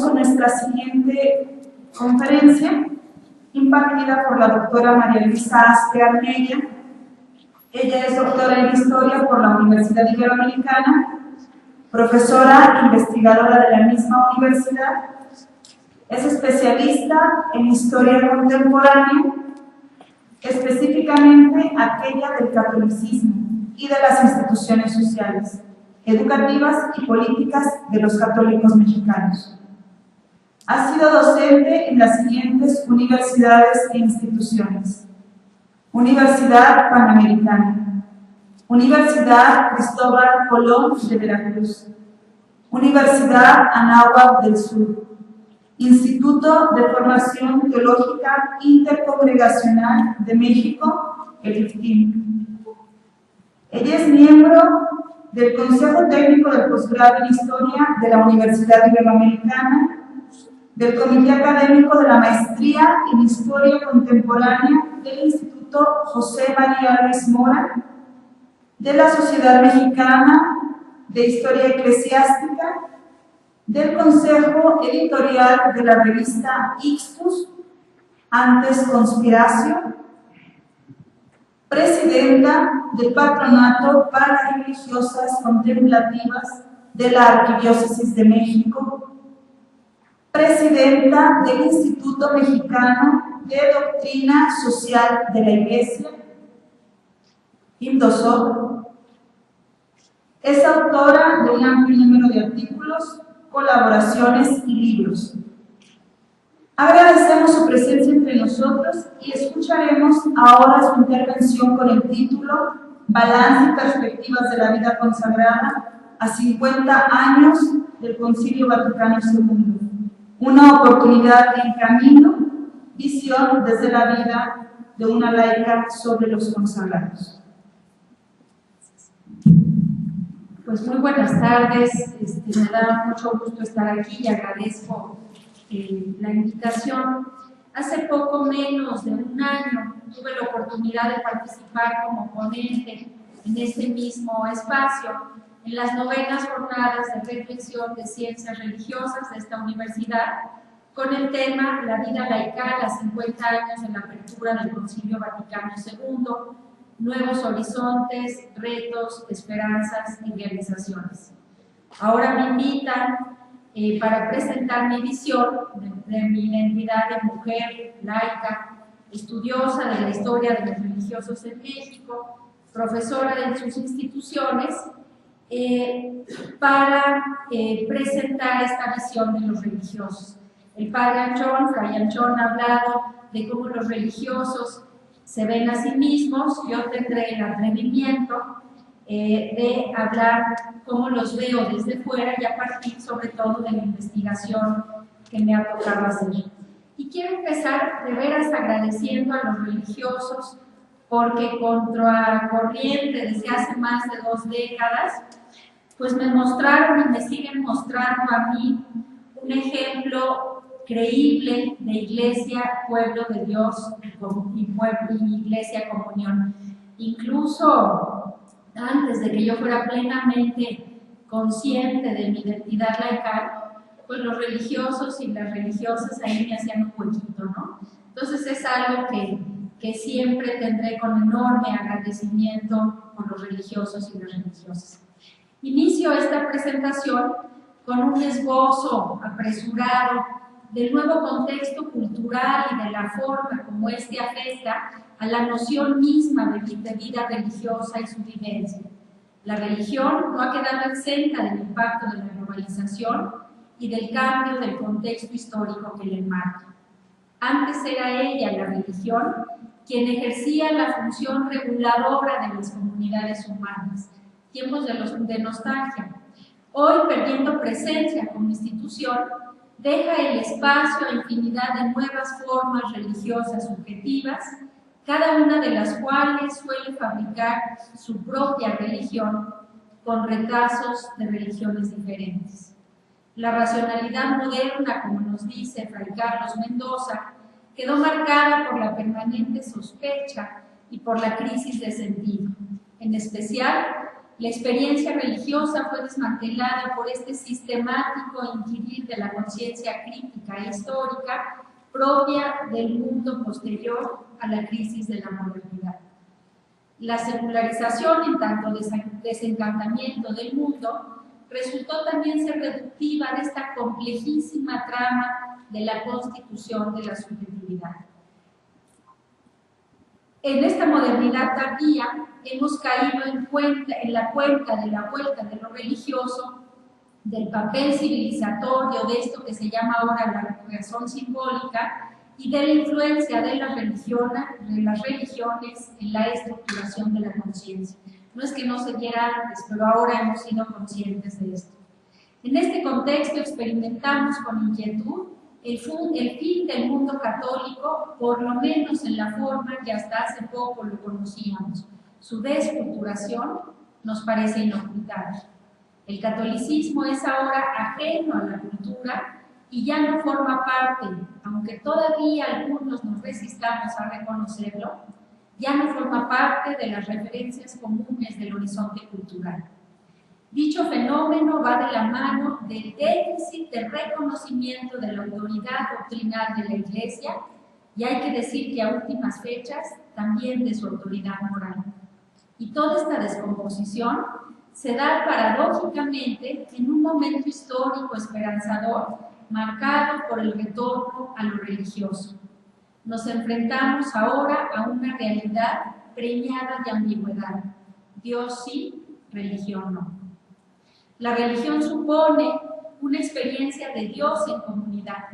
Con nuestra siguiente conferencia, impartida por la doctora María Luisa Aspe Armella. Ella es doctora en Historia por la Universidad Iberoamericana, profesora investigadora de la misma universidad, es especialista en Historia Contemporánea, específicamente aquella del catolicismo y de las instituciones sociales, educativas y políticas de los católicos mexicanos. Ha sido docente en las siguientes universidades e instituciones: Universidad Panamericana, Universidad Cristóbal Colón de Veracruz, Universidad Anáhuac del Sur, Instituto de Formación Teológica Intercongregacional de México, el IFTIM. Ella es miembro del Consejo Técnico del Posgrado en Historia de la Universidad Iberoamericana, del Comité Académico de la Maestría en Historia Contemporánea del Instituto José María Luis Mora, de la Sociedad Mexicana de Historia Eclesiástica, del Consejo Editorial de la revista Ixtus, antes Conspiración, presidenta del Patronato para las Religiosas Contemplativas de la Arquidiócesis de México, presidenta del Instituto Mexicano de Doctrina Social de la Iglesia, IMDOSOC. Es autora de un amplio número de artículos, colaboraciones y libros. Agradecemos su presencia entre nosotros y escucharemos ahora su intervención con el título Balance y perspectivas de la vida consagrada a 50 años del Concilio Vaticano II. Una oportunidad en camino, visión desde la vida de una laica sobre los consagrados. Pues muy buenas tardes, me da mucho gusto estar aquí y agradezco la invitación. Hace poco menos de un año tuve la oportunidad de participar como ponente en este mismo espacio en las 9ª jornadas de reflexión de ciencias religiosas de esta universidad con el tema La vida laical a 50 años de la apertura del Concilio Vaticano II, nuevos horizontes, retos, esperanzas y realizaciones. Ahora me invitan para presentar mi visión de mi identidad de mujer laica, estudiosa de la historia de los religiosos en México, profesora de sus instituciones, para presentar esta visión de los religiosos. El padre Anchón, Fray Anchón, ha hablado de cómo los religiosos se ven a sí mismos. Yo tendré el atrevimiento de hablar cómo los veo desde fuera y a partir sobre todo de la investigación que me ha tocado hacer. Y quiero empezar de veras agradeciendo a los religiosos porque contracorriente desde hace más de 2 décadas, pues me mostraron y me siguen mostrando a mí un ejemplo creíble de iglesia, pueblo de Dios y iglesia comunión. Incluso antes de que yo fuera plenamente consciente de mi identidad laical, pues los religiosos y las religiosas ahí me hacían un huequito, ¿no? Entonces es algo que siempre tendré con enorme agradecimiento con los religiosos y las religiosas. Inicio esta presentación con un esbozo apresurado del nuevo contexto cultural y de la forma como este afecta a la noción misma de vida religiosa y su vivencia. La religión no ha quedado exenta del impacto de la globalización y del cambio del contexto histórico que la enmarca. Antes era ella, la religión, quien ejercía la función reguladora de las comunidades humanas, tiempos de nostalgia. Hoy, perdiendo presencia como institución, deja el espacio a infinidad de nuevas formas religiosas subjetivas, cada una de las cuales suele fabricar su propia religión con retazos de religiones diferentes. La racionalidad moderna, como nos dice Fray Carlos Mendoza, quedó marcada por la permanente sospecha y por la crisis de sentido, en especial La experiencia religiosa fue desmantelada por este sistemático inquirir de la conciencia crítica e histórica propia del mundo posterior a la crisis de la modernidad. La secularización, en tanto desencantamiento del mundo, resultó también ser reductiva de esta complejísima trama de la constitución de la subjetividad. En esta modernidad tardía hemos caído en la cuenta de la vuelta de lo religioso, del papel civilizatorio de esto que se llama ahora la razón simbólica y de la influencia de las religiones en la estructuración de la conciencia. No es que no se diera antes, pero ahora hemos sido conscientes de esto. En este contexto experimentamos con inquietud el fin del mundo católico, por lo menos en la forma que hasta hace poco lo conocíamos. Su desculturación nos parece inocultable. El catolicismo es ahora ajeno a la cultura y ya no forma parte, aunque todavía algunos nos resistamos a reconocerlo, ya no forma parte de las referencias comunes del horizonte cultural. Dicho fenómeno va de la mano del déficit de reconocimiento de la autoridad doctrinal de la Iglesia y hay que decir que a últimas fechas también de su autoridad moral. Y toda esta descomposición se da paradójicamente en un momento histórico esperanzador marcado por el retorno a lo religioso. Nos enfrentamos ahora a una realidad preñada de ambigüedad. Dios sí, religión no. La religión supone una experiencia de Dios en comunidad,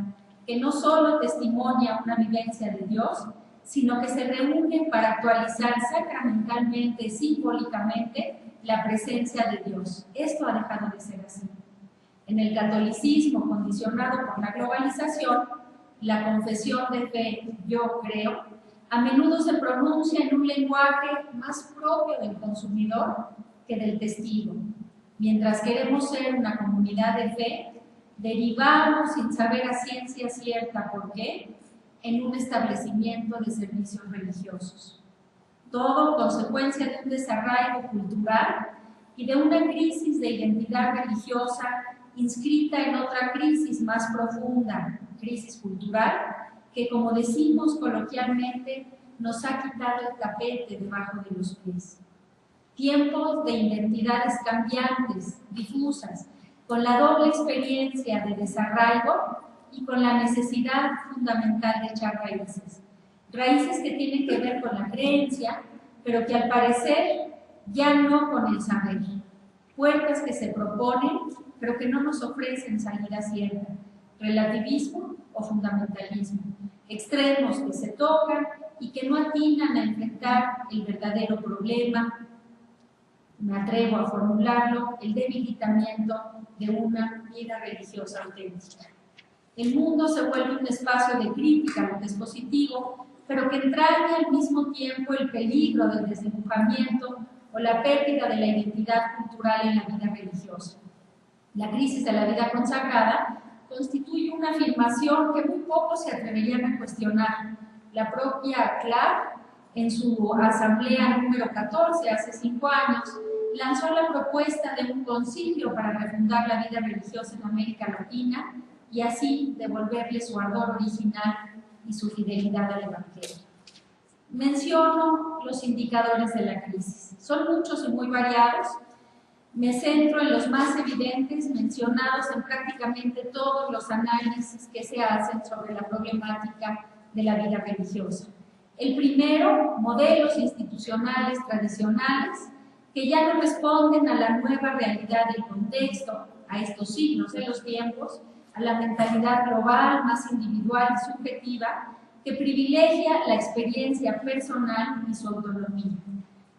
que no solo testimonia una vivencia de Dios, sino que se reúne para actualizar sacramentalmente, simbólicamente, la presencia de Dios. Esto ha dejado de ser así. En el catolicismo, condicionado por la globalización, la confesión de fe, yo creo, a menudo se pronuncia en un lenguaje más propio del consumidor que del testigo. Mientras queremos ser una comunidad de fe, derivamos sin saber a ciencia cierta por qué en un establecimiento de servicios religiosos. Todo consecuencia de un desarraigo cultural y de una crisis de identidad religiosa inscrita en otra crisis más profunda, crisis cultural, que, como decimos coloquialmente, nos ha quitado el tapete debajo de los pies. Tiempos de identidades cambiantes, difusas, con la doble experiencia de desarraigo y con la necesidad fundamental de echar raíces. Raíces que tienen que ver con la creencia, pero que al parecer ya no con el saber. Puertas que se proponen, pero que no nos ofrecen salida cierta. Relativismo o fundamentalismo. Extremos que se tocan y que no atinan a enfrentar el verdadero problema. Me atrevo a formularlo, el debilitamiento de una vida religiosa auténtica. El mundo se vuelve un espacio de crítica, lo que es positivo, pero que entraña al mismo tiempo el peligro del desdibujamiento o la pérdida de la identidad cultural en la vida religiosa. La crisis de la vida consagrada constituye una afirmación que muy pocos se atreverían a cuestionar. La propia CLAR, en su asamblea número 14, hace 5 años, lanzó la propuesta de un concilio para refundar la vida religiosa en América Latina y así devolverle su ardor original y su fidelidad al Evangelio. Menciono los indicadores de la crisis. Son muchos y muy variados. Me centro en los más evidentes, mencionados en prácticamente todos los análisis que se hacen sobre la problemática de la vida religiosa. El primero, modelos institucionales tradicionales que ya no responden a la nueva realidad del contexto, a estos signos de los tiempos, a la mentalidad global, más individual y subjetiva, que privilegia la experiencia personal y su autonomía.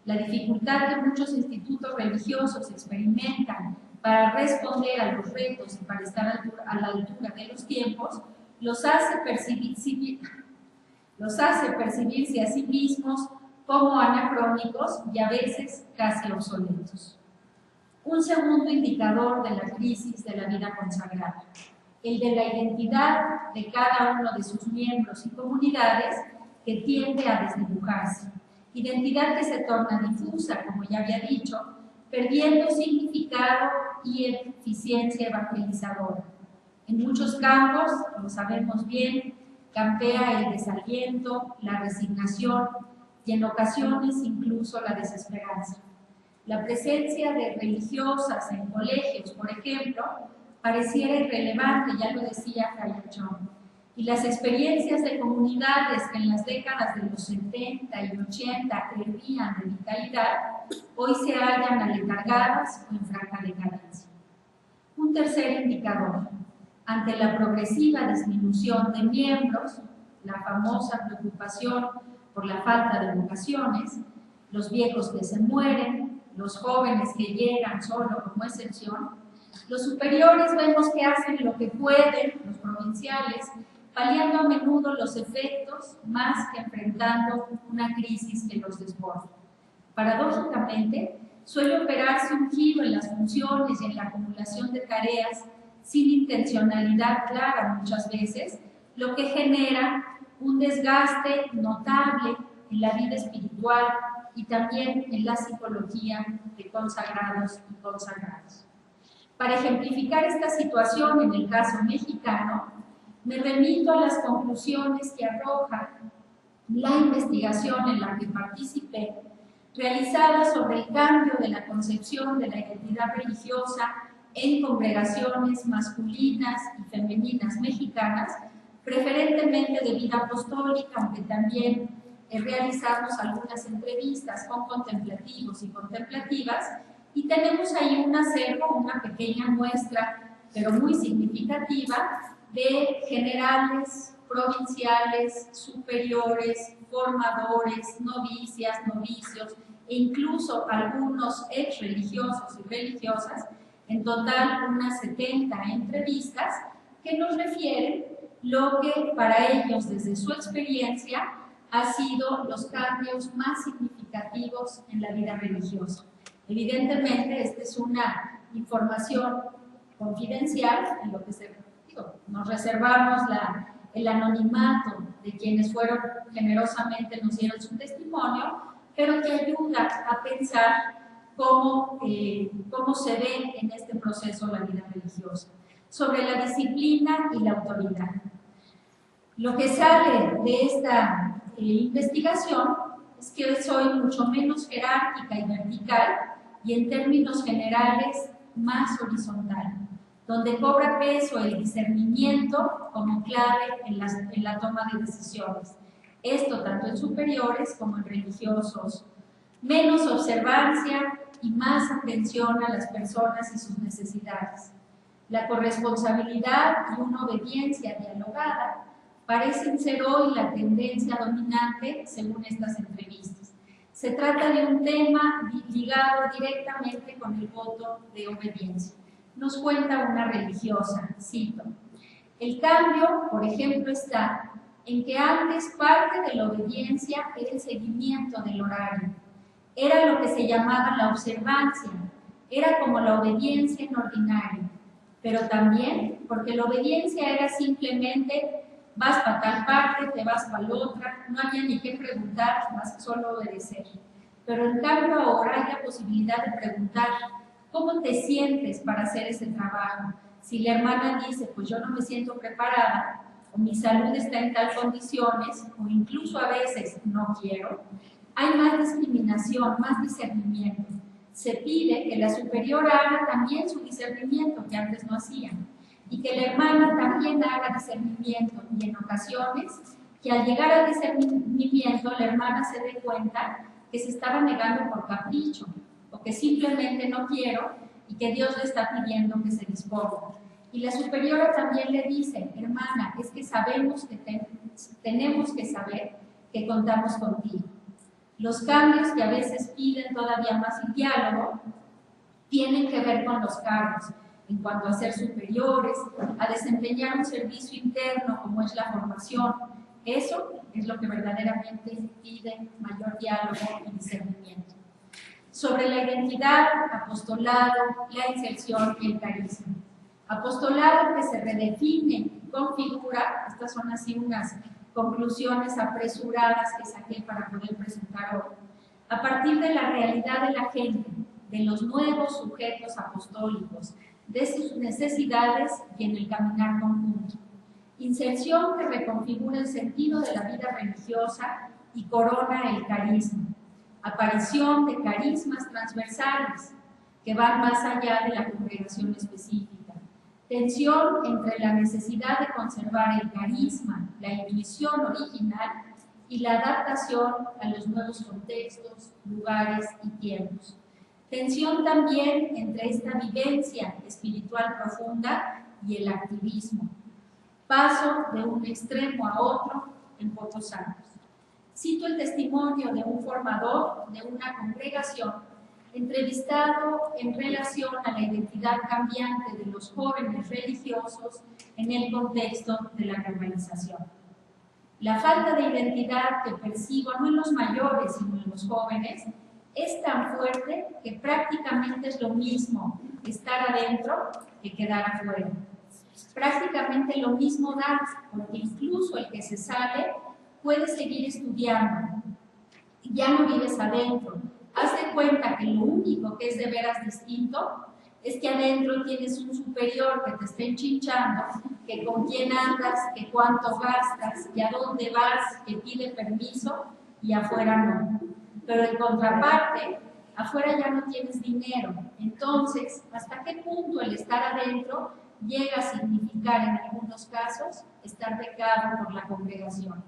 La dificultad que muchos institutos religiosos experimentan para responder a los retos y para estar a la altura de los tiempos, los hace percibirse a sí mismos como anacrónicos y a veces casi obsoletos. Un segundo indicador de la crisis de la vida consagrada, el de la identidad de cada uno de sus miembros y comunidades, que tiende a desdibujarse. Identidad que se torna difusa, como ya había dicho, perdiendo significado y eficiencia evangelizadora. En muchos campos, lo sabemos bien, campea el desaliento, la resignación y en ocasiones incluso la desesperanza. La presencia de religiosas en colegios, por ejemplo, pareciera irrelevante, ya lo decía Fray Anchón, y las experiencias de comunidades que en las décadas de los 70 y 80 hervían de vitalidad, hoy se hallan aletargadas o en franca decadencia. Un tercer indicador, ante la progresiva disminución de miembros, la famosa preocupación por la falta de vocaciones, los viejos que se mueren, los jóvenes que llegan solo como excepción, los superiores vemos que hacen lo que pueden, los provinciales, paliando a menudo los efectos más que enfrentando una crisis que los desborda. Paradójicamente, suele operarse un giro en las funciones y en la acumulación de tareas sin intencionalidad clara muchas veces, lo que genera un desgaste notable en la vida espiritual y también en la psicología de consagrados y consagradas. Para ejemplificar esta situación en el caso mexicano, me remito a las conclusiones que arroja la investigación en la que participé, realizada sobre el cambio de la concepción de la identidad religiosa en congregaciones masculinas y femeninas mexicanas, preferentemente de vida apostólica, aunque también realizamos algunas entrevistas con contemplativos y contemplativas, y tenemos ahí un acervo, una pequeña muestra, pero muy significativa, de generales, provinciales, superiores, formadores, novicias, novicios, e incluso algunos ex religiosos y religiosas, en total unas 70 entrevistas, que nos refieren lo que para ellos, desde su experiencia, ha sido los cambios más significativos en la vida religiosa. Evidentemente, esta es una información confidencial, en lo que nos reservamos el anonimato de quienes fueron generosamente nos dieron su testimonio, pero que ayuda a pensar cómo se ve en este proceso la vida religiosa, sobre la disciplina y la autoridad. Lo que sale de esta investigación es que soy mucho menos jerárquica y vertical y en términos generales más horizontal, donde cobra peso el discernimiento como clave en la toma de decisiones. Esto tanto en superiores como en religiosos. Menos observancia y más atención a las personas y sus necesidades. La corresponsabilidad y una obediencia dialogada parecen ser hoy la tendencia dominante según estas entrevistas. Se trata de un tema ligado directamente con el voto de obediencia. Nos cuenta una religiosa, cito: el cambio, por ejemplo, está en que antes parte de la obediencia era el seguimiento del horario. Era lo que se llamaba la observancia, era como la obediencia en ordinario, pero también porque la obediencia era simplemente vas para tal parte, te vas para la otra, no había ni qué preguntar, más solo obedecer. Pero en cambio ahora hay la posibilidad de preguntar, ¿cómo te sientes para hacer ese trabajo? Si la hermana dice, pues yo no me siento preparada, o mi salud está en tal condiciones, o incluso a veces no quiero, hay más discriminación, más discernimiento. Se pide que la superior haga también su discernimiento, que antes no hacían, y que la hermana también haga discernimiento, y en ocasiones, que al llegar al discernimiento, la hermana se dé cuenta que se estaba negando por capricho, o que simplemente no quiero, y que Dios le está pidiendo que se disponga. Y la superiora también le dice, hermana, es que sabemos que tenemos que saber que contamos contigo. Los cambios que a veces piden todavía más el diálogo tienen que ver con los cargos, en cuanto a ser superiores, a desempeñar un servicio interno como es la formación. Eso es lo que verdaderamente pide mayor diálogo y discernimiento. Sobre la identidad, apostolado, la inserción y el carisma. Apostolado que se redefine y configura, estas son así unas conclusiones apresuradas que saqué para poder presentar hoy, a partir de la realidad de la gente, de los nuevos sujetos apostólicos, de sus necesidades y en el caminar conjunto. Inserción que reconfigura el sentido de la vida religiosa y corona el carisma. Aparición de carismas transversales que van más allá de la congregación específica. Tensión entre la necesidad de conservar el carisma, la intuición original y la adaptación a los nuevos contextos, lugares y tiempos. Tensión también entre esta vivencia espiritual profunda y el activismo. Paso de un extremo a otro en pocos años. Cito el testimonio de un formador de una congregación entrevistado en relación a la identidad cambiante de los jóvenes religiosos en el contexto de la globalización. La falta de identidad que percibo no en los mayores sino en los jóvenes es tan fuerte que prácticamente es lo mismo estar adentro que quedar afuera. Prácticamente lo mismo da, porque incluso el que se sale puede seguir estudiando. Ya no vives adentro. Haz de cuenta que lo único que es de veras distinto es que adentro tienes un superior que te está enchinchando, que con quién andas, que cuánto gastas, que a dónde vas, que pide permiso, y afuera no. Pero en contraparte, afuera ya no tienes dinero. Entonces, ¿hasta qué punto el estar adentro llega a significar en algunos casos estar becado por la congregación?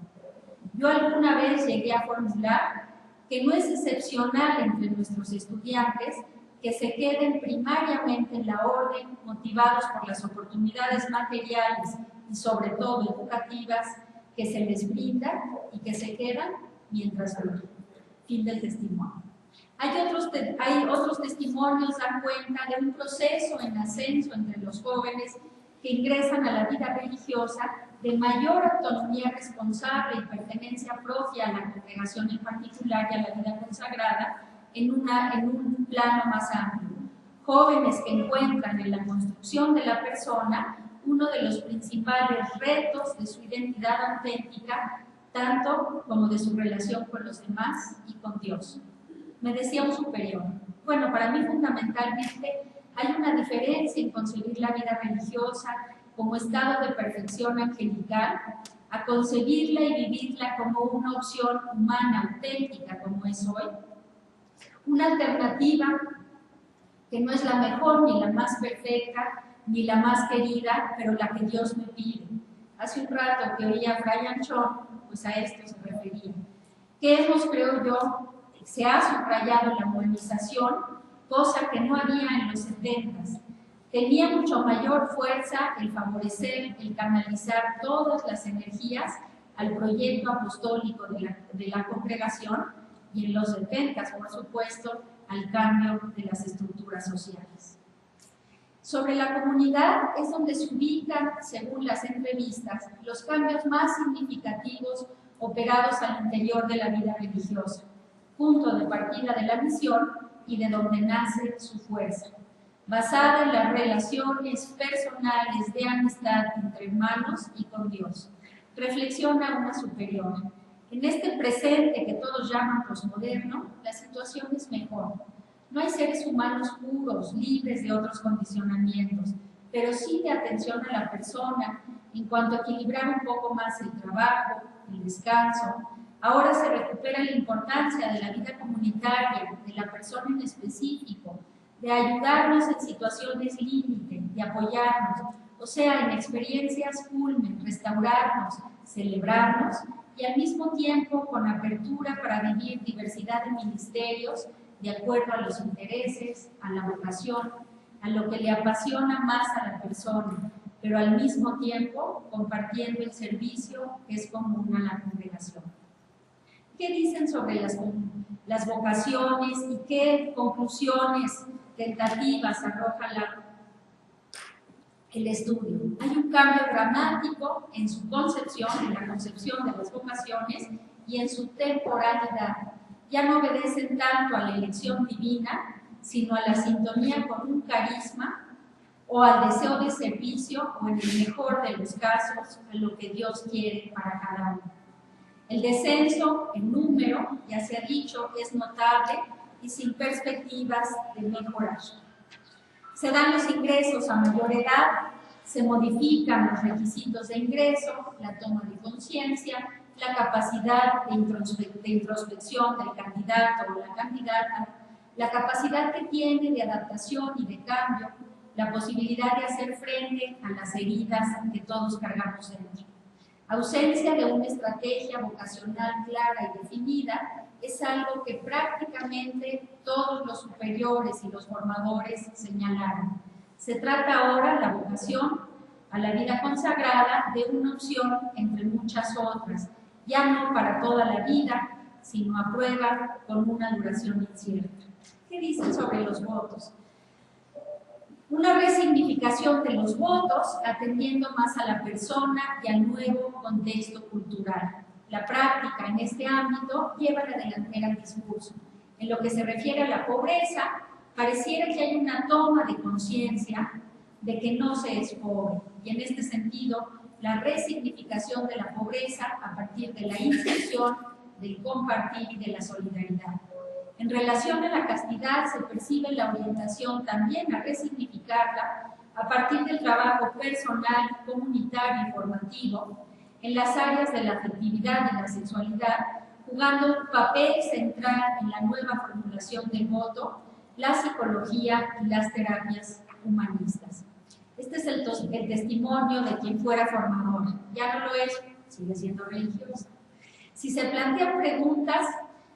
Yo alguna vez llegué a formular que no es excepcional entre nuestros estudiantes que se queden primariamente en la orden, motivados por las oportunidades materiales y sobre todo educativas que se les brindan y que se quedan mientras duran. Fin del testimonio. Hay otros testimonios que dan cuenta de un proceso en ascenso entre los jóvenes que ingresan a la vida religiosa de mayor autonomía responsable y pertenencia propia a la congregación en particular y a la vida consagrada en un plano más amplio. Jóvenes que encuentran en la construcción de la persona uno de los principales retos de su identidad auténtica, tanto como de su relación con los demás y con Dios. Me decía un superior, bueno, para mí fundamentalmente hay una diferencia en concebir la vida religiosa como estado de perfección angelical, a concebirla y vivirla como una opción humana auténtica como es hoy, una alternativa que no es la mejor ni la más perfecta ni la más querida, pero la que Dios me pide. Hace un rato que oía a Brian Shaw, pues a esto se refería. ¿Qué hemos, creo yo, se ha subrayado la modernización, cosa que no había en los 70s? Tenía mucho mayor fuerza el favorecer, el canalizar todas las energías al proyecto apostólico de la congregación y en los 70s, por supuesto, al cambio de las estructuras sociales. Sobre la comunidad es donde se ubican, según las entrevistas, los cambios más significativos operados al interior de la vida religiosa, punto de partida de la misión y de donde nace su fuerza, basada en las relaciones personales de amistad entre hermanos y con Dios. Reflexiona una superior. En este presente que todos llaman posmoderno, la situación es mejor. No hay seres humanos puros, libres de otros condicionamientos, pero sí de atención a la persona en cuanto a equilibrar un poco más el trabajo, el descanso. Ahora se recupera la importancia de la vida comunitaria, de la persona en específico, de ayudarnos en situaciones límite, de apoyarnos, o sea, en experiencias culmen, restaurarnos, celebrarnos y al mismo tiempo con apertura para vivir diversidad de ministerios de acuerdo a los intereses, a la vocación, a lo que le apasiona más a la persona, pero al mismo tiempo compartiendo el servicio que es común a la congregación. ¿Qué dicen sobre las vocaciones y qué conclusiones tentativas arroja el estudio? Hay un cambio dramático en su concepción, en la concepción de las vocaciones y en su temporalidad. Ya no obedecen tanto a la elección divina, sino a la sintonía con un carisma o al deseo de servicio o, en el mejor de los casos, a lo que Dios quiere para cada uno. El descenso en número, ya se ha dicho, es notable y sin perspectivas de mejorar. Se dan los ingresos a mayor edad, se modifican los requisitos de ingreso, la toma de conciencia, la capacidad de introspección del candidato o la candidata, la capacidad que tiene de adaptación y de cambio, la posibilidad de hacer frente a las heridas que todos cargamos dentro. Ausencia de una estrategia vocacional clara y definida es algo que prácticamente todos los superiores y los formadores señalaron. Se trata ahora, la vocación a la vida consagrada, de una opción entre muchas otras, ya no para toda la vida, sino a prueba con una duración incierta. ¿Qué dicen sobre los votos? Una resignificación de los votos atendiendo más a la persona y al nuevo contexto cultural. La práctica en este ámbito lleva la delantera al discurso. En lo que se refiere a la pobreza, pareciera que hay una toma de conciencia de que no se es pobre, y en este sentido, la resignificación de la pobreza a partir de la inclusión, del compartir y de la solidaridad. En relación a la castidad, se percibe la orientación también a resignificarla a partir del trabajo personal, comunitario y formativo en las áreas de la afectividad y la sexualidad, jugando un papel central en la nueva formulación del voto, la psicología y las terapias humanistas. Este es el testimonio de quien fuera formador. Ya no lo es, sigue siendo religiosa. Si se plantean preguntas,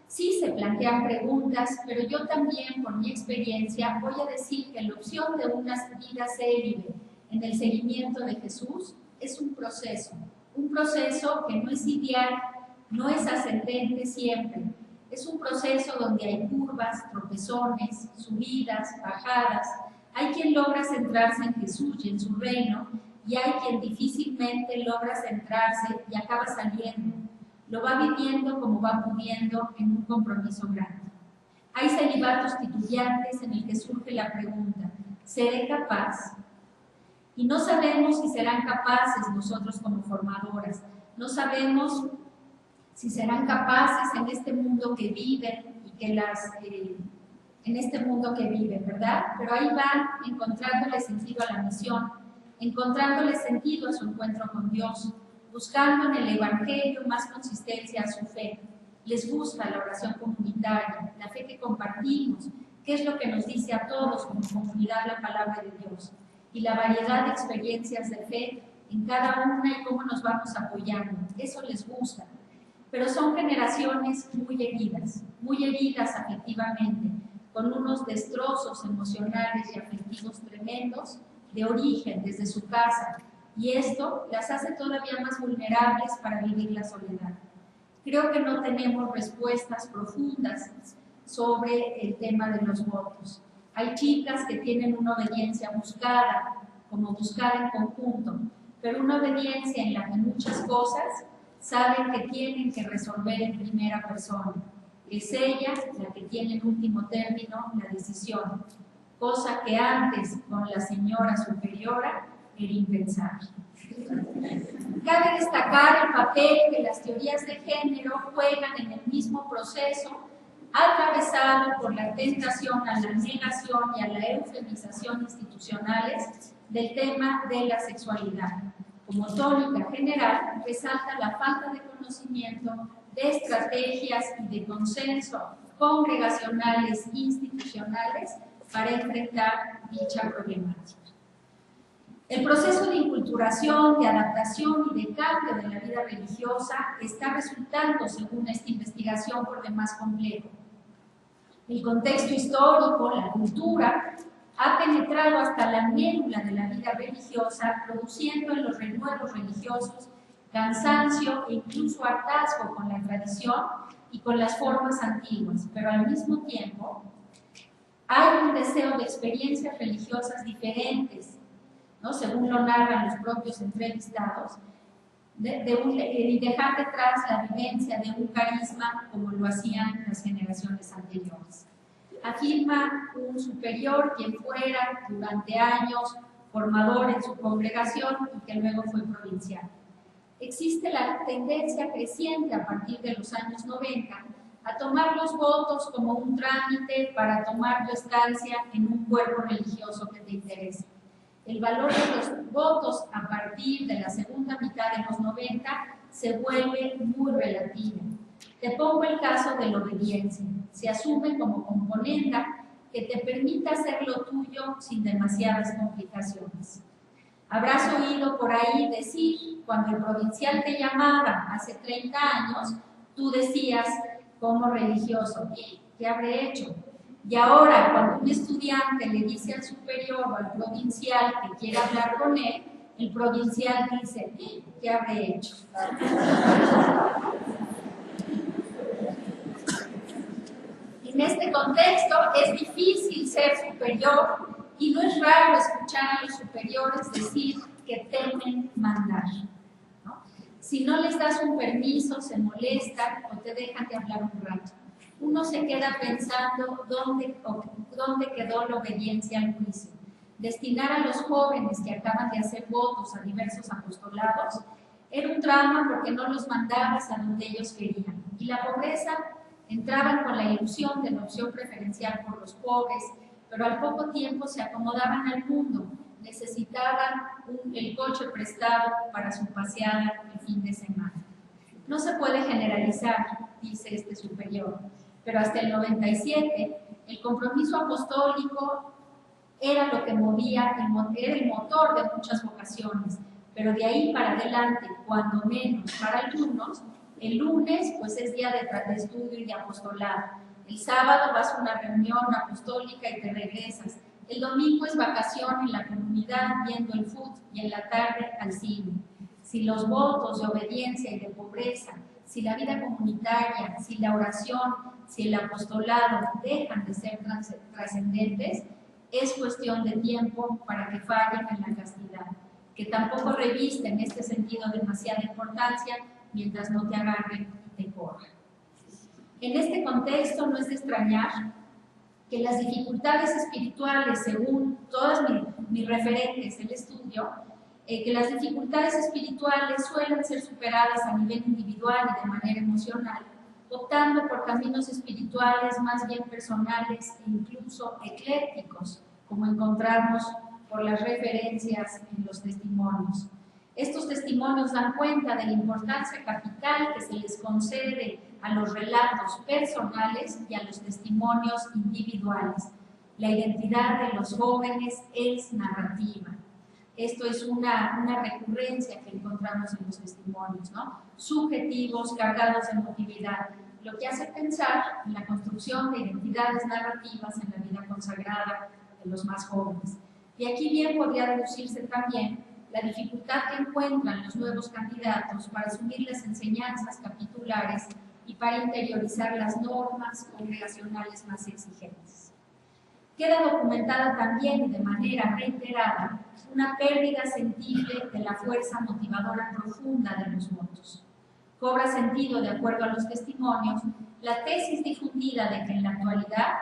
sí se plantean preguntas, pero yo también, por mi experiencia, voy a decir que la opción de una vida célibe en el seguimiento de Jesús es un proceso que no es ideal, no es ascendente siempre, es un proceso donde hay curvas, tropezones, subidas, bajadas. Hay quien logra centrarse en Jesús y en su reino, y hay quien difícilmente logra centrarse y acaba saliendo. Lo va viviendo como va pudiendo en un compromiso grande. Hay celibatos titubeantes en el que surge la pregunta, ¿seré capaz? Y no sabemos si serán capaces nosotros como formadoras, no sabemos si serán capaces en este mundo que viven y que en este mundo que viven, ¿verdad? Pero ahí van encontrándole sentido a la misión, encontrándole sentido a su encuentro con Dios, buscando en el Evangelio más consistencia a su fe. Les gusta la oración comunitaria, la fe que compartimos, qué es lo que nos dice a todos como comunidad la palabra de Dios, y la variedad de experiencias de fe en cada una y cómo nos vamos apoyando. Eso les gusta. Pero son generaciones muy heridas afectivamente, con unos destrozos emocionales y afectivos tremendos de origen, desde su casa, y esto las hace todavía más vulnerables para vivir la soledad. Creo que no tenemos respuestas profundas sobre el tema de los votos. Hay chicas que tienen una obediencia buscada, como buscada en conjunto, pero una obediencia en la que muchas cosas saben que tienen que resolver en primera persona. Es ella la que tiene en último término la decisión, cosa que antes con la señora superiora era impensable. Cabe destacar el papel que las teorías de género juegan en el mismo proceso, atravesado por la tentación a la negación y a la eufemización institucionales del tema de la sexualidad. Como tónica general, resalta la falta de conocimiento, de estrategias y de consenso congregacionales e institucionales para enfrentar dicha problemática. El proceso de inculturación, de adaptación y de cambio de la vida religiosa está resultando, según esta investigación, por demás complejo. El contexto histórico, la cultura, ha penetrado hasta la médula de la vida religiosa, produciendo en los renuevos religiosos cansancio e incluso hartazgo con la tradición y con las formas antiguas, pero al mismo tiempo hay un deseo de experiencias religiosas diferentes, ¿no? Según lo narran los propios entrevistados, y dejar detrás la vivencia de un carisma como lo hacían las generaciones anteriores. Afirma un superior quien fuera durante años formador en su congregación y que luego fue provincial. Existe la tendencia creciente a partir de los años 90 a tomar los votos como un trámite para tomar tu estancia en un cuerpo religioso que te interesa. El valor de los votos a partir de la segunda mitad de los 90 se vuelve muy relativo. Te pongo el caso de la obediencia. Se asume como componente que te permita hacer lo tuyo sin demasiadas complicaciones. Habrás oído por ahí decir, cuando el provincial te llamaba hace 30 años, tú decías como religioso, ¿qué habré hecho? Y ahora, cuando un estudiante le dice al superior o al provincial que quiere hablar con él, el provincial dice, ¿qué habré hecho? En este contexto es difícil ser superior y no es raro escuchar a los superiores decir que temen mandar, ¿no? Si no les das un permiso, se molestan o te dejan de hablar un rato. Uno se queda pensando dónde quedó la obediencia al juicio. Destinar a los jóvenes que acaban de hacer votos a diversos apostolados era un drama porque no los mandabas a donde ellos querían. Y la pobreza, entraban con la ilusión de la opción preferencial por los pobres, pero al poco tiempo se acomodaban al mundo, necesitaban el coche prestado para su paseada el fin de semana. No se puede generalizar, dice este superior, pero hasta el 97 el compromiso apostólico era lo que movía, era el motor de muchas vocaciones, pero de ahí para adelante, cuando menos para algunos, el lunes pues es día de estudio y de apostolado, el sábado vas a una reunión apostólica y te regresas, el domingo es vacación en la comunidad viendo el fútbol y en la tarde al cine. Si los votos de obediencia y de pobreza, si la vida comunitaria, si la oración, si el apostolado dejan de ser trascendentes, es cuestión de tiempo para que fallen en la castidad, que tampoco reviste en este sentido demasiada importancia mientras no te agarren y te corran. En este contexto no es de extrañar que las dificultades espirituales, según todas mis referentes del estudio, que las dificultades espirituales suelen ser superadas a nivel individual y de manera emocional, optando por caminos espirituales más bien personales e incluso eclécticos, como encontramos por las referencias en los testimonios. Estos testimonios dan cuenta de la importancia capital que se les concede a los relatos personales y a los testimonios individuales. La identidad de los jóvenes es narrativa. Esto es una recurrencia que encontramos en los testimonios, ¿no? Subjetivos, cargados de emotividad, lo que hace pensar en la construcción de identidades narrativas en la vida consagrada de los más jóvenes. Y aquí bien podría deducirse también la dificultad que encuentran los nuevos candidatos para asumir las enseñanzas capitulares y para interiorizar las normas congregacionales más exigentes. Queda documentada también y de manera reiterada una pérdida sensible de la fuerza motivadora profunda de los votos. Cobra sentido, de acuerdo a los testimonios, la tesis difundida de que en la actualidad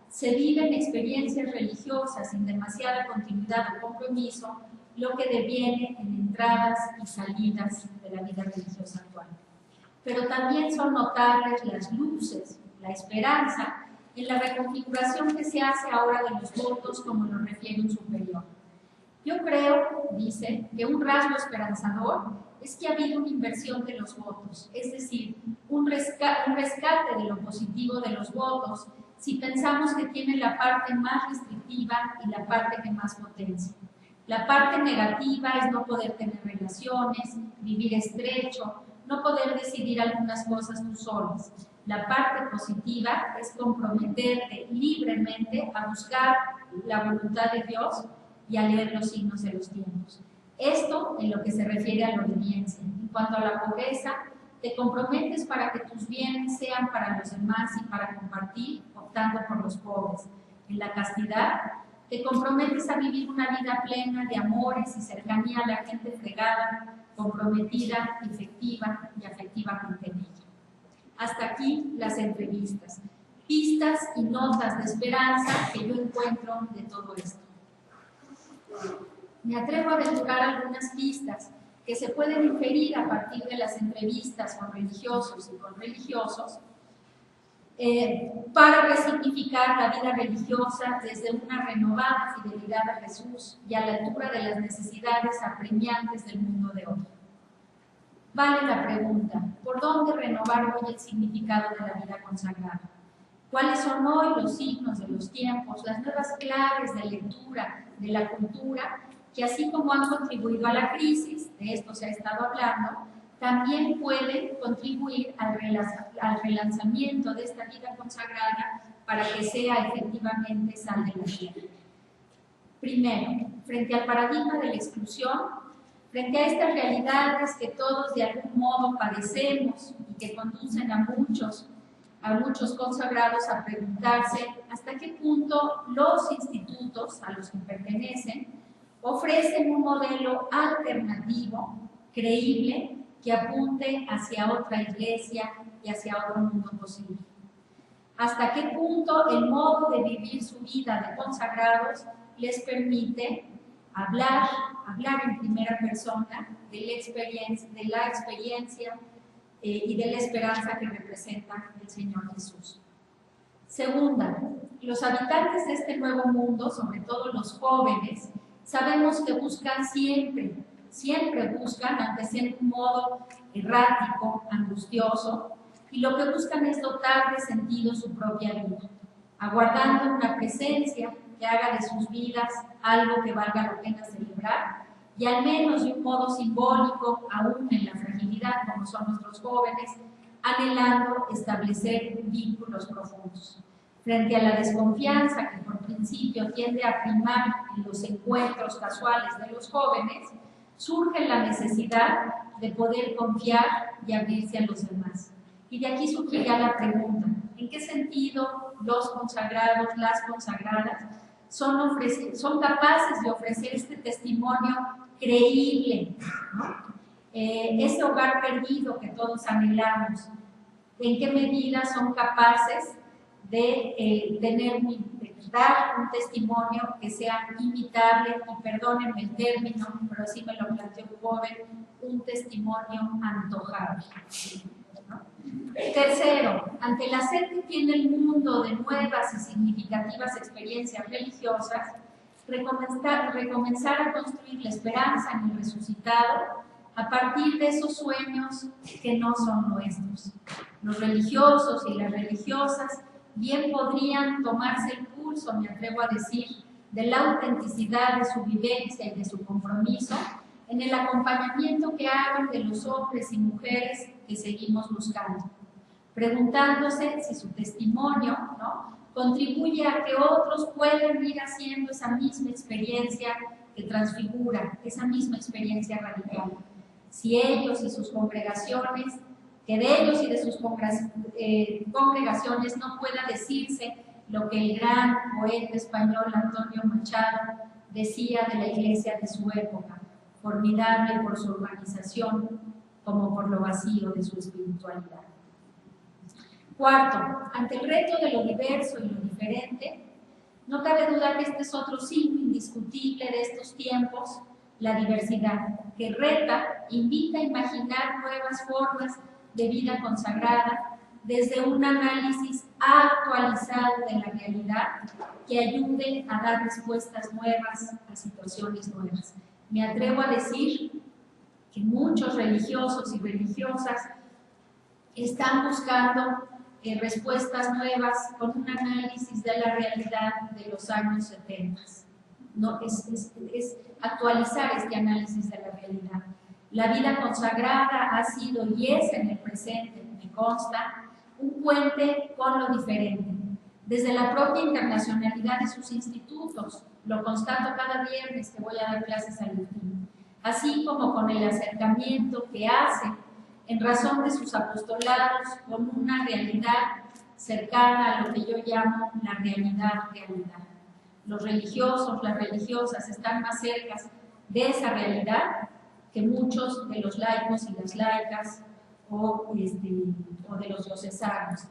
se viven experiencias religiosas sin demasiada continuidad o compromiso, lo que deviene en entradas y salidas de la vida religiosa actual. Pero también son notables las luces, la esperanza, en la reconfiguración que se hace ahora de los votos, como lo refiere un superior. Yo creo, dice, que un rasgo esperanzador es que ha habido una inversión de los votos, es decir, un rescate de lo positivo de los votos, si pensamos que tiene la parte más restrictiva y la parte que más potencia. La parte negativa es no poder tener relaciones, vivir estrecho, no poder decidir algunas cosas tú solas. La parte positiva es comprometerte libremente a buscar la voluntad de Dios y a leer los signos de los tiempos. Esto en lo que se refiere a la obediencia. En cuanto a la pobreza, te comprometes para que tus bienes sean para los demás y para compartir, optando por los pobres. En la castidad, te comprometes a vivir una vida plena de amores y cercanía a la gente fregada, comprometida, efectiva y afectivamente en ella. Hasta aquí las entrevistas, pistas y notas de esperanza que yo encuentro de todo esto. Me atrevo a aventurar algunas pistas que se pueden inferir a partir de las entrevistas con religiosos y con religiosos, para resignificar la vida religiosa desde una renovada fidelidad a Jesús y a la altura de las necesidades apremiantes del mundo de hoy. Vale la pregunta, ¿por dónde renovar hoy el significado de la vida consagrada? ¿Cuáles son hoy los signos de los tiempos, las nuevas claves de lectura de la cultura, que así como han contribuido a la crisis, de esto se ha estado hablando, también pueden contribuir al relanzamiento de esta vida consagrada para que sea efectivamente sal de la tierra? Primero, frente al paradigma de la exclusión, frente a estas realidades que todos de algún modo padecemos y que conducen a muchos consagrados a preguntarse hasta qué punto los institutos a los que pertenecen ofrecen un modelo alternativo, creíble, que apunte hacia otra iglesia y hacia otro mundo posible. Hasta qué punto el modo de vivir su vida de consagrados les permite hablar en primera persona de la experiencia y de la esperanza que representa el Señor Jesús. Segunda, los habitantes de este nuevo mundo, sobre todo los jóvenes, sabemos que buscan siempre buscan, aunque sea en un modo errático, angustioso, y lo que buscan es dotar de sentido su propia vida, aguardando una presencia que haga de sus vidas algo que valga la pena celebrar, y al menos de un modo simbólico, aún en la fragilidad como son nuestros jóvenes, anhelando establecer vínculos profundos. Frente a la desconfianza que por principio tiende a primar en los encuentros casuales de los jóvenes, surge la necesidad de poder confiar y abrirse a los demás. Y de aquí surgiría la pregunta, ¿en qué sentido los consagrados, las consagradas, son capaces de ofrecer este testimonio creíble, ¿no? Ese hogar perdido que todos anhelamos? ¿En qué medida son capaces de dar un testimonio que sea imitable, y perdónenme el término, pero así me lo planteó un joven, un testimonio antojable, ¿no? Tercero, ante la sed que tiene el mundo de nuevas y significativas experiencias religiosas, recomenzar a construir la esperanza en el resucitado a partir de esos sueños que no son nuestros. Los religiosos y las religiosas bien podrían tomarse el pulso, me atrevo a decir, de la autenticidad de su vivencia y de su compromiso en el acompañamiento que hagan de los hombres y mujeres que seguimos buscando, preguntándose si su testimonio, ¿no?, contribuye a que otros puedan ir haciendo esa misma experiencia que transfigura, esa misma experiencia radical. Si ellos y sus congregaciones, que de ellos y de sus congregaciones no pueda decirse lo que el gran poeta español Antonio Machado decía de la iglesia de su época, formidable por su organización como por lo vacío de su espiritualidad. Cuarto, ante el reto de lo diverso y lo diferente, no cabe duda que este es otro signo indiscutible de estos tiempos, la diversidad, que reta, invita a imaginar nuevas formas de vida consagrada desde un análisis actualizado de la realidad que ayude a dar respuestas nuevas a situaciones nuevas. Me atrevo a decir que muchos religiosos y religiosas están buscando respuestas nuevas con un análisis de la realidad de los años 70. No, es actualizar este análisis de la realidad. La vida consagrada ha sido y es en el presente, me consta, un puente con lo diferente. Desde la propia internacionalidad de sus institutos, lo constato cada viernes que voy a dar clases al IFIM, así como con el acercamiento que hace en razón de sus apostolados con una realidad cercana a lo que yo llamo la realidad. Los religiosos, las religiosas están más cerca de esa realidad que muchos de los laicos y las laicas o de los diocesanos.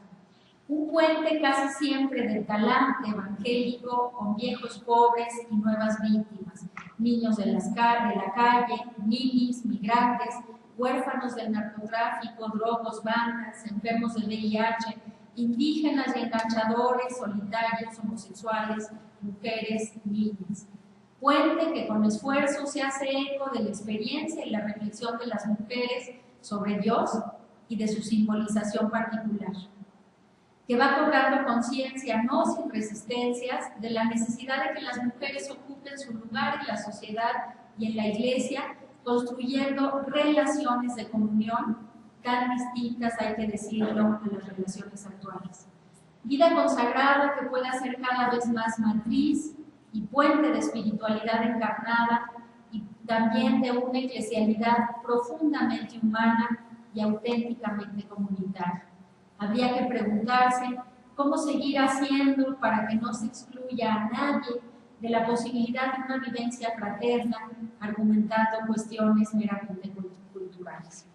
Un puente casi siempre de talante evangélico con viejos pobres y nuevas víctimas, niños de la calle, ninis, migrantes, huérfanos del narcotráfico, drogos, bandas, enfermos del VIH indígenas y enganchadores, solitarios, homosexuales, mujeres, niñas. Puente que con esfuerzo se hace eco de la experiencia y la reflexión de las mujeres sobre Dios y de su simbolización particular, que va cobrando conciencia, no sin resistencias, de la necesidad de que las mujeres ocupen su lugar en la sociedad y en la Iglesia, construyendo relaciones de comunión tan distintas, hay que decirlo, a las relaciones actuales. Vida consagrada que pueda ser cada vez más matriz y puente de espiritualidad encarnada y también de una eclesialidad profundamente humana y auténticamente comunitaria. Habría que preguntarse cómo seguir haciendo para que no se excluya a nadie de la posibilidad de una vivencia fraterna, argumentando cuestiones meramente culturales.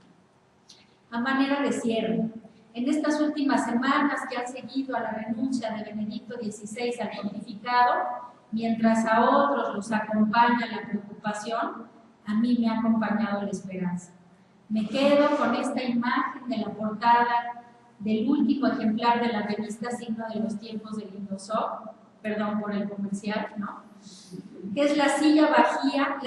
A manera de cierre, en estas últimas semanas que han seguido a la renuncia de Benedicto XVI al pontificado, mientras a otros los acompaña la preocupación, a mí me ha acompañado la esperanza. Me quedo con esta imagen de la portada del último ejemplar de la revista Signo de los Tiempos del Indosoc, perdón por el comercial, ¿no? Que es la silla vacía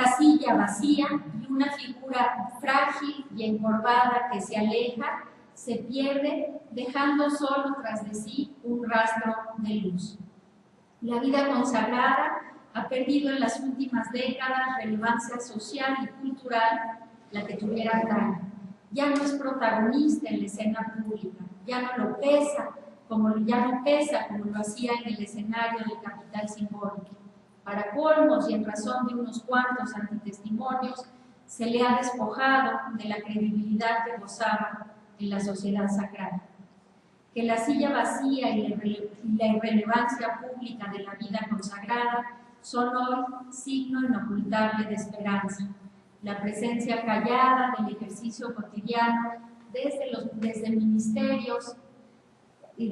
y una figura frágil y encorvada que se aleja, se pierde, dejando solo tras de sí un rastro de luz. La vida consagrada ha perdido en las últimas décadas relevancia social y cultural, la que tuviera antaño. Ya no es protagonista en la escena pública, ya no pesa como lo hacía en el escenario del capital simbólico. Para colmos y en razón de unos cuantos antitestimonios, se le ha despojado de la credibilidad que gozaba en la sociedad sagrada. Que la silla vacía y la irrelevancia pública de la vida consagrada son hoy signo inocultable de esperanza. La presencia callada del ejercicio cotidiano desde ministerios y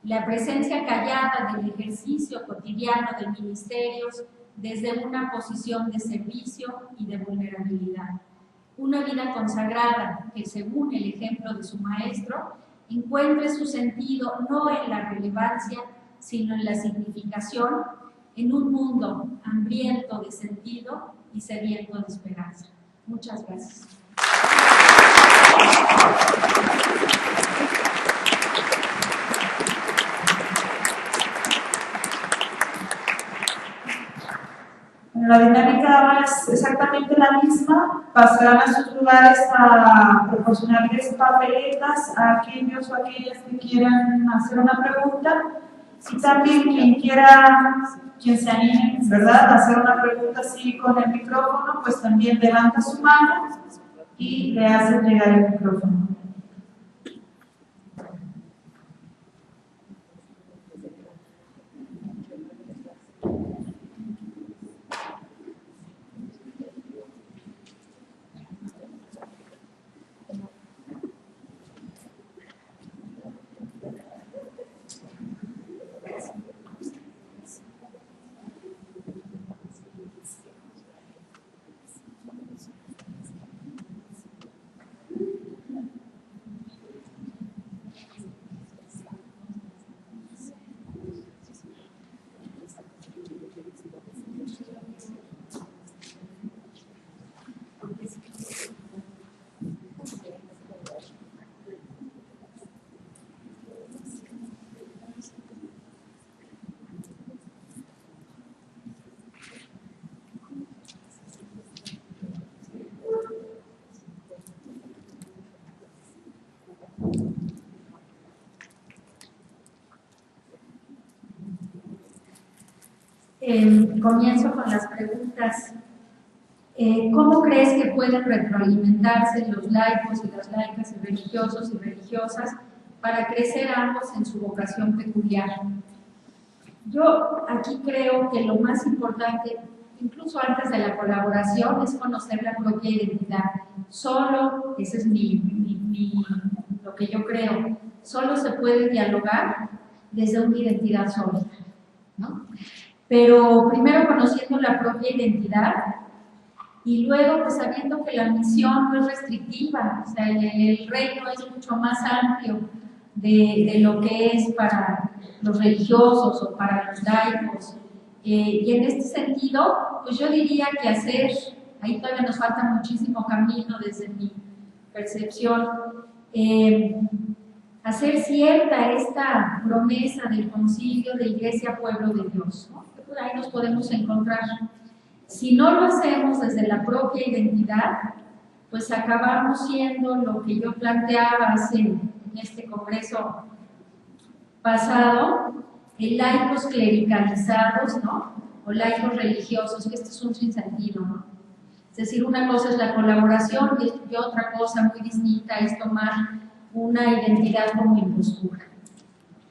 la presencia callada del ejercicio cotidiano de ministerios desde una posición de servicio y de vulnerabilidad. Una vida consagrada que, según el ejemplo de su maestro, encuentre su sentido no en la relevancia, sino en la significación, en un mundo hambriento de sentido y sediento de esperanza. Muchas gracias. La dinámica ahora es exactamente la misma. Pasarán a sus lugares a proporcionarles papeletas a aquellos o aquellas que quieran hacer una pregunta. Y también quien se anime, ¿verdad?, a hacer una pregunta así con el micrófono, pues también levanta su mano y le hacen llegar el micrófono. Comienzo con las preguntas. ¿Cómo crees que pueden retroalimentarse los laicos y las laicas y religiosos y religiosas para crecer ambos en su vocación peculiar? Yo aquí creo que lo más importante, incluso antes de la colaboración, es conocer la propia identidad. Solo, ese es lo que yo creo, solo se puede dialogar desde una identidad sólida, ¿no? Pero primero conociendo la propia identidad y luego pues sabiendo que la misión no es restrictiva, o sea, el reino es mucho más amplio de lo que es para los religiosos o para los laicos. Y en este sentido, pues yo diría que ahí todavía nos falta muchísimo camino desde mi percepción, hacer cierta esta promesa del concilio de Iglesia Pueblo de Dios, ¿no? Pues ahí nos podemos encontrar. Si no lo hacemos desde la propia identidad, pues acabamos siendo lo que yo planteaba en este congreso pasado, laicos clericalizados, ¿no? O laicos religiosos, que esto es un sinsentido, ¿no? Es decir, una cosa es la colaboración y otra cosa muy distinta es tomar una identidad como impostura,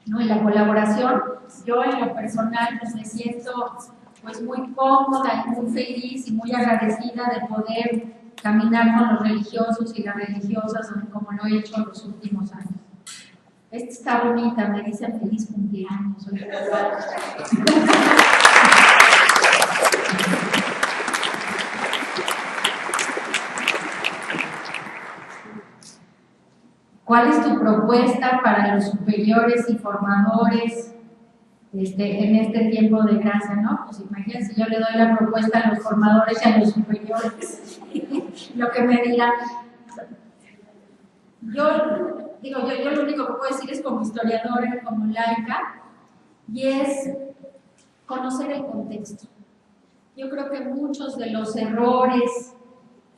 ¿no? En la colaboración, yo en lo personal pues me siento pues muy cómoda y muy feliz y muy agradecida de poder caminar con los religiosos y las religiosas como lo he hecho en los últimos años. Esta está bonita, me dicen feliz cumpleaños. ¿Cuál es tu propuesta para los superiores y formadores en este tiempo de gracia, ¿no? Pues imagínense, yo le doy la propuesta a los formadores y a los superiores, lo que me dirán. Yo lo único que puedo decir es como historiadora, como laica, y es conocer el contexto. Yo creo que muchos de los errores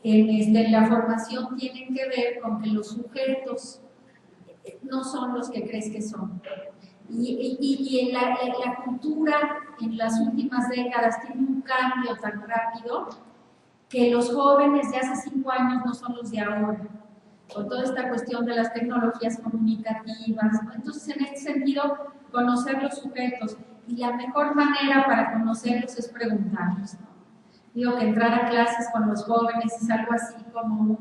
en la formación tienen que ver con que los sujetos no son los que crees que son. Y en la cultura en las últimas décadas tiene un cambio tan rápido que los jóvenes de hace 5 años no son los de ahora, con toda esta cuestión de las tecnologías comunicativas, ¿no? Entonces, en este sentido, conocer los sujetos, y la mejor manera para conocerlos es preguntarlos, ¿no? Digo que entrar a clases con los jóvenes es algo así como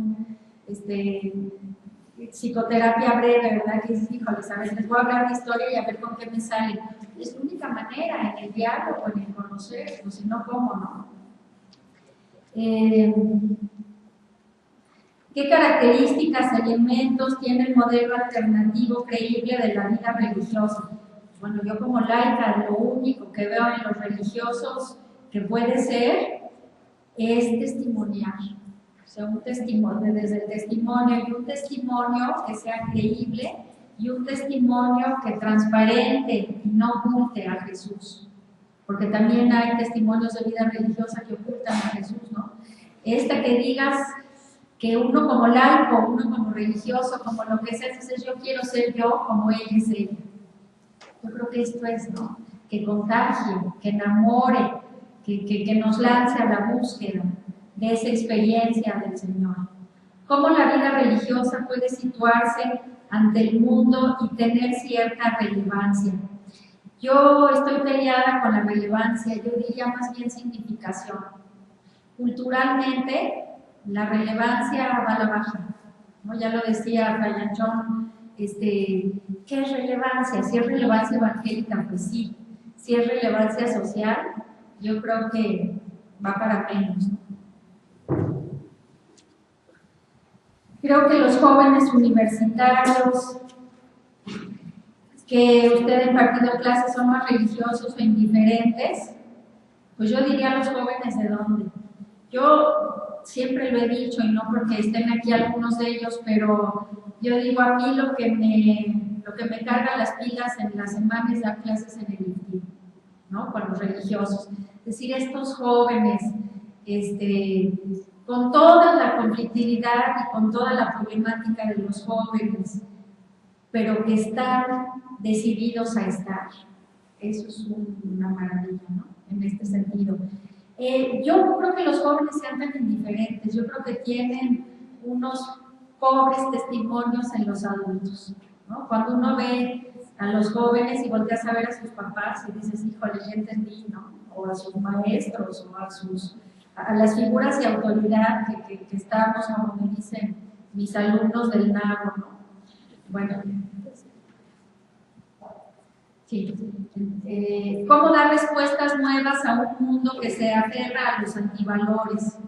psicoterapia breve, ¿verdad? Que dices, híjoles, a ver, les voy a hablar de historia y a ver con qué me sale. Es la única manera, en el diálogo, en el conocer, pues si no, ¿cómo, no? ¿Qué características, elementos tiene el modelo alternativo creíble de la vida religiosa? Bueno, yo como laica, lo único que veo en los religiosos que puede ser es testimoniar. O sea, un testimonio, desde el testimonio, y un testimonio que sea creíble, y un testimonio que transparente y no oculte a Jesús. Porque también hay testimonios de vida religiosa que ocultan a Jesús, ¿no? Que digas que uno como laico, uno como religioso, como lo que sea, entonces yo quiero ser yo como ella es ella. Yo creo que esto es, ¿no? Que contagie, que enamore, que nos lance a la búsqueda de esa experiencia del Señor. ¿Cómo la vida religiosa puede situarse ante el mundo y tener cierta relevancia? Yo estoy peleada con la relevancia, yo diría más bien significación. Culturalmente, la relevancia va a la baja, ¿no? Ya lo decía Fray Anchón, ¿qué es relevancia? Si es relevancia evangélica, pues sí. Si es relevancia social, yo creo que va para menos, ¿no? Creo que los jóvenes universitarios que usted ha impartido clases son más religiosos o indiferentes, pues yo diría a los jóvenes de dónde. Yo siempre lo he dicho, y no porque estén aquí algunos de ellos, pero yo digo, a mí lo que me carga las pilas en la semana es dar clases en el IFTI, ¿no? Con los religiosos. Es decir, estos jóvenes, con toda la conflictividad y con toda la problemática de los jóvenes, pero que están decididos a estar. Eso es una maravilla, ¿no? En este sentido. Yo no creo que los jóvenes sean tan indiferentes, yo creo que tienen unos pobres testimonios en los adultos, ¿no? Cuando uno ve a los jóvenes y volteas a ver a sus papás y dices, híjole, ya entendí, ¿no? O a sus maestros, o a las figuras de autoridad que estamos, como me dicen mis alumnos del NAGO, ¿no? Bueno, sí. ¿Cómo dar respuestas nuevas a un mundo que se aferra a los antivalores?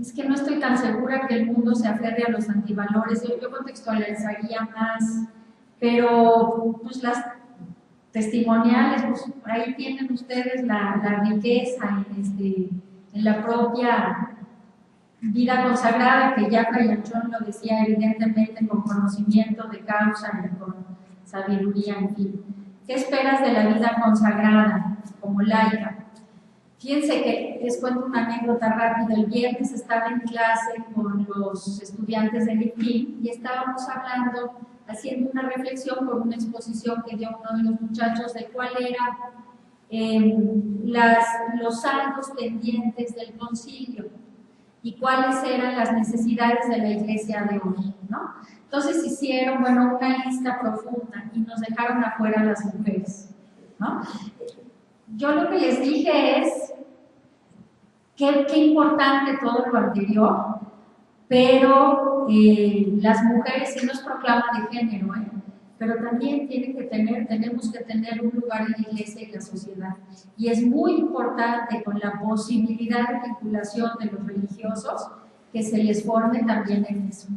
Es que no estoy tan segura que el mundo se aferre a los antivalores. Yo contextualizaría más, pero pues las testimoniales, pues ahí tienen ustedes la riqueza en la propia vida consagrada, que ya Fray Anchón lo decía evidentemente con conocimiento de causa y con sabiduría, en fin. ¿Qué esperas de la vida consagrada como laica? Fíjense que les cuento una anécdota rápida. El viernes estaba en clase con los estudiantes del IPIM y estábamos hablando, haciendo una reflexión por una exposición que dio uno de los muchachos de cuál era los saldos pendientes del concilio y cuáles eran las necesidades de la iglesia de hoy, ¿no? Entonces hicieron, bueno, una lista profunda y nos dejaron afuera a las mujeres, ¿no? Yo lo que les dije es qué importante todo lo anterior, pero las mujeres sí nos proclaman de género, pero también tenemos que tener un lugar en la iglesia y la sociedad. Y es muy importante, con la posibilidad de vinculación de los religiosos, que se les forme también en eso.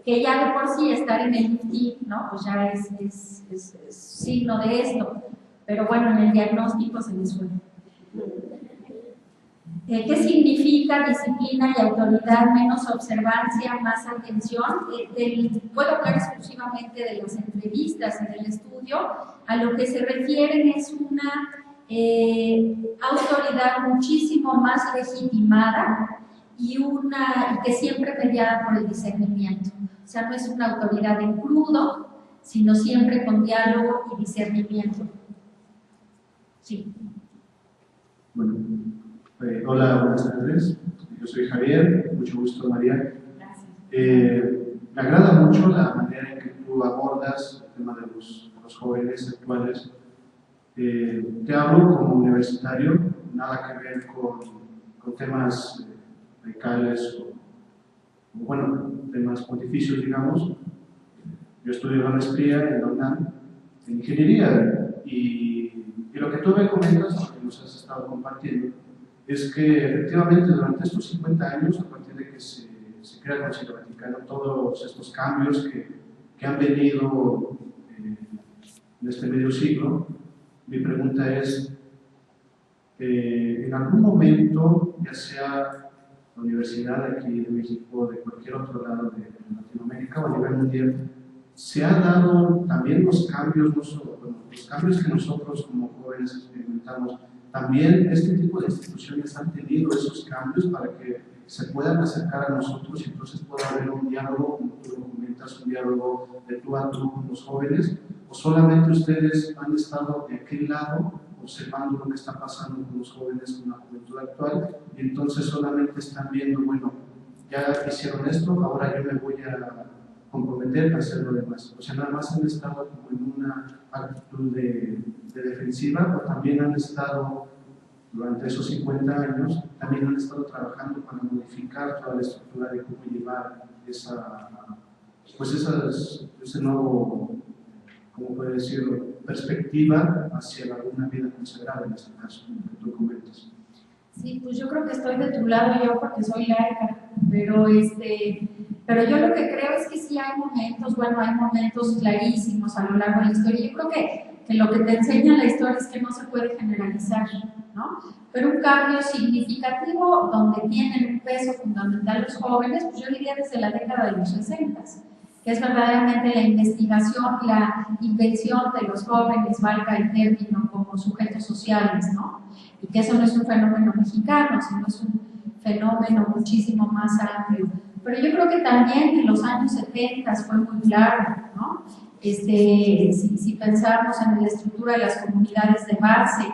Que ya de por sí estar en el IFTI, ¿no? Pues ya es signo de esto. Pero bueno, en el diagnóstico se les fue. ¿Qué significa disciplina y autoridad? Menos observancia, más atención. Puedo hablar exclusivamente de las entrevistas y del estudio. A lo que se refieren es una autoridad muchísimo más legitimada y que siempre mediada por el discernimiento. O sea, no es una autoridad en crudo, sino siempre con diálogo y discernimiento. Sí. Bueno, hola, buenas tardes. Yo soy Javier, mucho gusto, María. Gracias. Me agrada mucho la manera en que tú abordas el tema de los jóvenes actuales. Te hablo como universitario, nada que ver con temas radicales o, bueno, temas pontificios, digamos. Yo estudio la maestría en la UNAM, en ingeniería, y lo que tú me comentas, lo que nos has estado compartiendo, es que efectivamente durante estos 50 años, a partir de que se crea el Concilio Vaticano, todos estos cambios que han venido en este medio siglo, mi pregunta es, en algún momento, ya sea la universidad aquí de México, de cualquier otro lado de Latinoamérica o a nivel mundial, se han dado también los cambios, los cambios que nosotros como jóvenes experimentamos. También este tipo de instituciones han tenido esos cambios para que se puedan acercar a nosotros y entonces pueda haber un diálogo, como tú lo comentas, un diálogo de tú a tú con los jóvenes, o solamente ustedes han estado de aquel lado observando lo que está pasando con los jóvenes, con la juventud actual, y entonces solamente están viendo, bueno, ya hicieron esto, ahora yo me voy a comprometer a hacer lo demás. O sea, nada más han estado como en una actitud de defensiva, o también han estado, durante esos 50 años, también han estado trabajando para modificar toda la estructura de cómo llevar ese nuevo, ¿cómo puede decirlo?, perspectiva hacia alguna vida consagrada, en este caso, que tú comentas. Sí, pues yo creo que estoy de tu lado yo porque soy laica, pero yo lo que creo es que sí hay momentos, bueno, hay momentos clarísimos a lo largo de la historia. Yo creo que lo que te enseña la historia es que no se puede generalizar, ¿no? Pero un cambio significativo donde tienen un peso fundamental los jóvenes, pues yo diría desde la década de los 60, que es verdaderamente la investigación, la invención de los jóvenes, valga el término, como sujetos sociales, ¿no? Y que eso no es un fenómeno mexicano, sino es un fenómeno muchísimo más amplio. Pero yo creo que también en los años 70 fue muy claro, ¿no? Si pensamos en la estructura de las comunidades de base,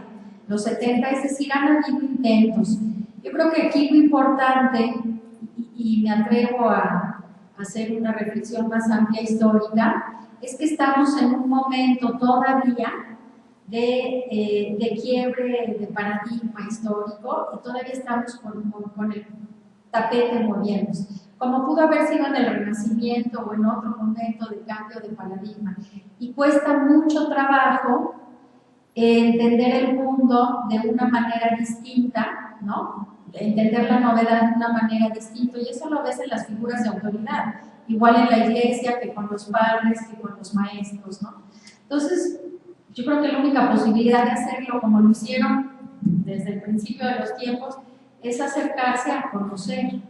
los 70, es decir, han habido intentos. Yo creo que aquí lo importante, y me atrevo a hacer una reflexión más amplia histórica, es que estamos en un momento todavía de quiebre de paradigma histórico y todavía estamos con el tapete moviéndose, como pudo haber sido en el Renacimiento o en otro momento de cambio de paradigma. Y cuesta mucho trabajo entender el mundo de una manera distinta, ¿no? entender la novedad de una manera distinta, y eso lo ves en las figuras de autoridad, igual en la iglesia que con los padres, que con los maestros, ¿no? Entonces, yo creo que la única posibilidad de hacerlo como lo hicieron desde el principio de los tiempos es acercarse a conocer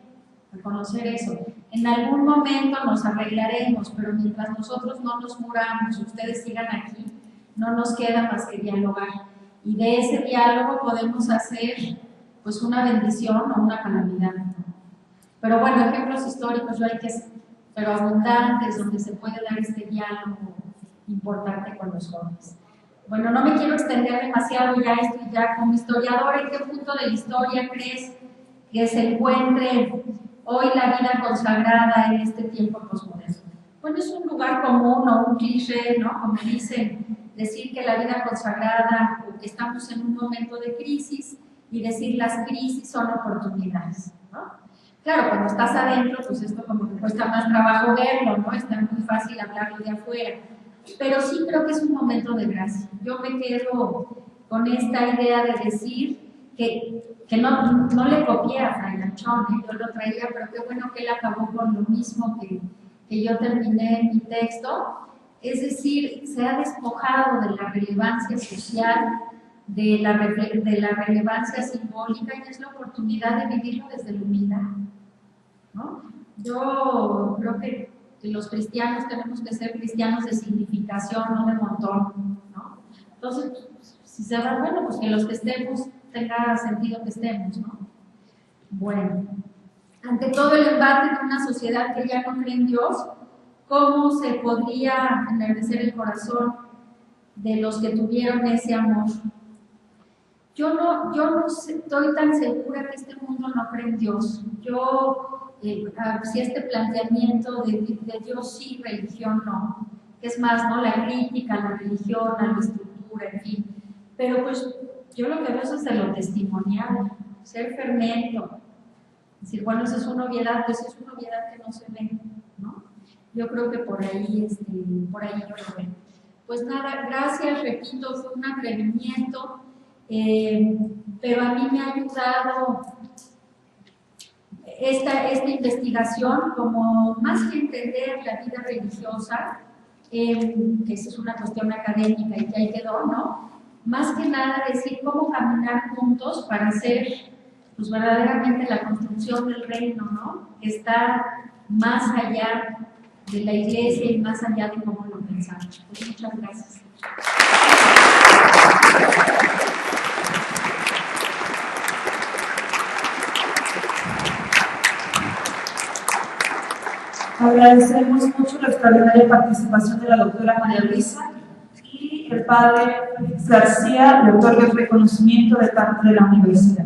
eso. En algún momento nos arreglaremos, pero mientras nosotros no nos muramos, ustedes sigan aquí, no nos queda más que dialogar. Y de ese diálogo podemos hacer pues una bendición o una calamidad, ¿no? Pero bueno, ejemplos históricos hay que, pero abundantes, donde se puede dar este diálogo importante con los jóvenes. Bueno, no me quiero extender demasiado ya esto, ya como historiador, ¿en qué punto de la historia crees que se encuentre hoy la vida consagrada en este tiempo posmoderno? Bueno, es un lugar común o un cliché, ¿no? Como dicen, decir que la vida consagrada, o que estamos en un momento de crisis, y decir las crisis son oportunidades, ¿no? Claro, cuando estás adentro, pues esto como que cuesta más trabajo verlo, ¿no? Está muy fácil hablarlo de afuera, pero sí creo que es un momento de gracia. Yo me quedo con esta idea de decir que no le copié a Fray Anchón, yo lo traía, pero qué bueno que él acabó con lo mismo que yo terminé en mi texto, es decir, se ha despojado de la relevancia social, de la relevancia simbólica, y es la oportunidad de vivirlo desde la humildad, ¿no? Yo creo que los cristianos tenemos que ser cristianos de significación, no de montón, ¿no? Entonces, si se va, bueno, pues que los que estemos tenga sentido que estemos, ¿no? Bueno, ante todo el embate de una sociedad que ya no cree en Dios, ¿cómo se podría enardecer el corazón de los que tuvieron ese amor? Yo no estoy tan segura que este mundo no cree en Dios. Si este planteamiento de Dios sí, religión no, que es más, ¿no? La crítica a la religión, a la estructura, en fin. Pero pues yo lo que veo es desde lo testimonial, ser fermento. Es decir, bueno, esa es una obviedad, pues es una obviedad que no se ve, ¿no? Yo creo que por ahí yo lo veo. Pues nada, gracias, repito, fue un atrevimiento, pero a mí me ha ayudado esta investigación, como más que entender la vida religiosa, que esa es una cuestión académica y que ahí quedó, ¿no? Más que nada decir cómo caminar juntos para hacer pues verdaderamente la construcción del reino, ¿no? Que está más allá de la iglesia y más allá de cómo lo pensamos. Pues muchas gracias. Agradecemos mucho la extraordinaria participación de la doctora María Luisa, y el padre Félix García le otorga el reconocimiento de parte de la universidad.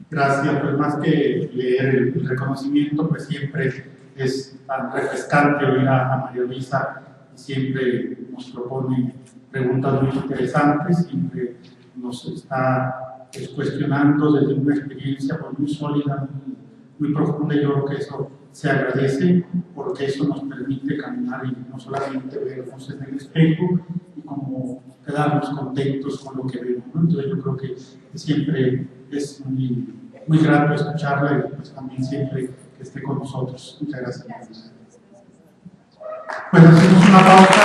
Gracias, pues más que leer el reconocimiento, pues siempre es tan refrescante oír a María Luisa, y siempre nos propone preguntas muy interesantes, siempre nos está cuestionando desde una experiencia pues, muy sólida, muy profunda, y yo creo que eso se agradece, porque eso nos permite caminar y no solamente vernos en el espejo y como quedarnos contentos con lo que vemos, ¿no? Entonces yo creo que siempre es muy grato escucharla, y pues también siempre que esté con nosotros. Muchas gracias. Pues hacemos una pausa.